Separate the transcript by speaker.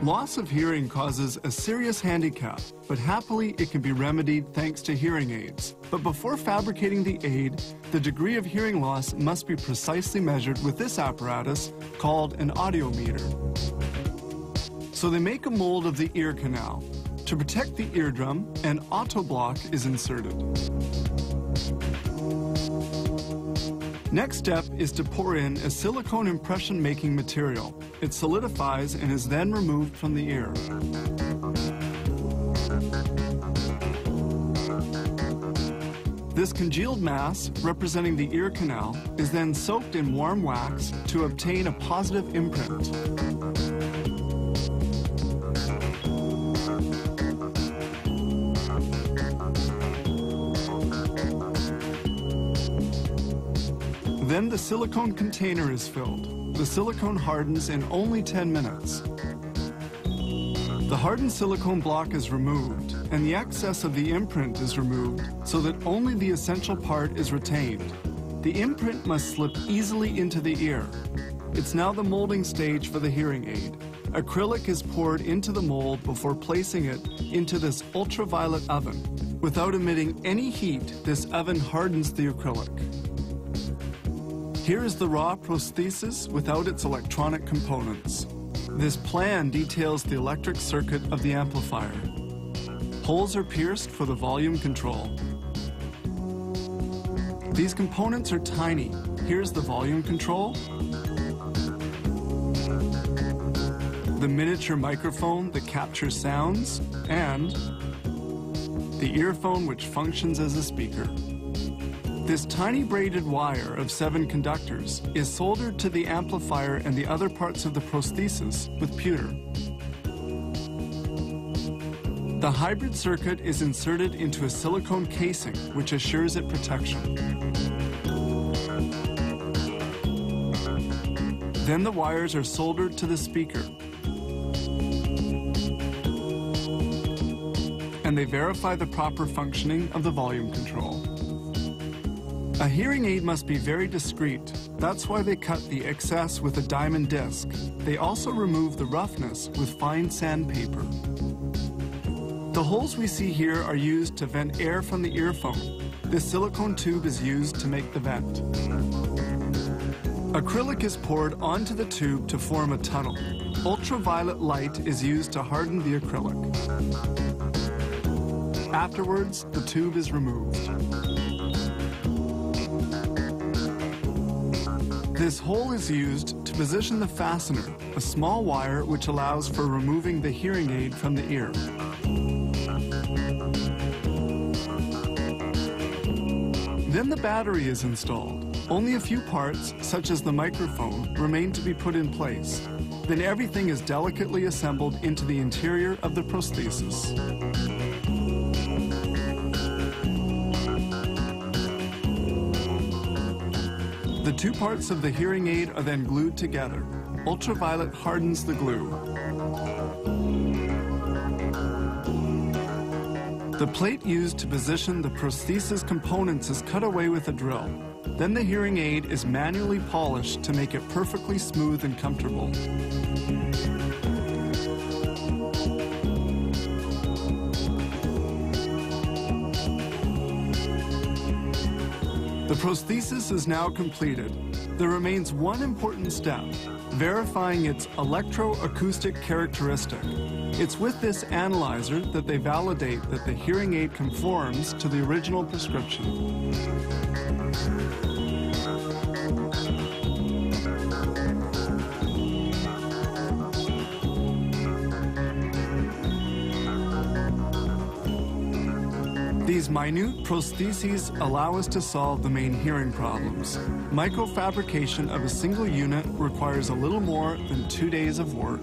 Speaker 1: Loss of hearing causes a serious handicap, but happily it can be remedied thanks to hearing aids. But before fabricating the aid, the degree of hearing loss must be precisely measured with this apparatus called an audiometer. So they make a mold of the ear canal. To protect the eardrum, an autoblock is inserted. Next step is to pour in a silicone impression-making material. It solidifies and is then removed from the ear. This congealed mass, representing the ear canal, is then soaked in warm wax to obtain a positive imprint. Then the silicone container is filled. The silicone hardens in only 10 minutes. The hardened silicone block is removed, and the excess of the imprint is removed so that only the essential part is retained. The imprint must slip easily into the ear. It's now the molding stage for the hearing aid. Acrylic is poured into the mold before placing it into this ultraviolet oven. Without emitting any heat, this oven hardens the acrylic. Here is the raw prosthesis without its electronic components. This plan details the electric circuit of the amplifier. Holes are pierced for the volume control. These components are tiny. Here's the volume control, the miniature microphone that captures sounds, and the earphone which functions as a speaker. This tiny braided wire of 7 conductors is soldered to the amplifier and the other parts of the prosthesis with pewter. The hybrid circuit is inserted into a silicone casing, which assures it protection. Then the wires are soldered to the speaker, and they verify the proper functioning of the volume control. A hearing aid must be very discreet. That's why they cut the excess with a diamond disc. They also remove the roughness with fine sandpaper. The holes we see here are used to vent air from the earphone. This silicone tube is used to make the vent. Acrylic is poured onto the tube to form a tunnel. Ultraviolet light is used to harden the acrylic. Afterwards, the tube is removed. This hole is used to position the fastener, a small wire which allows for removing the hearing aid from the ear. Then the battery is installed. Only a few parts, such as the microphone, remain to be put in place. Then everything is delicately assembled into the interior of the prosthesis. The 2 parts of the hearing aid are then glued together. Ultraviolet hardens the glue. The plate used to position the prosthesis components is cut away with a drill. Then the hearing aid is manually polished to make it perfectly smooth and comfortable. The prosthesis is now completed. There remains one important step, verifying its electroacoustic characteristic. It's with this analyzer that they validate that the hearing aid conforms to the original prescription. These minute prostheses allow us to solve the main hearing problems. Microfabrication of a single unit requires a little more than 2 days of work.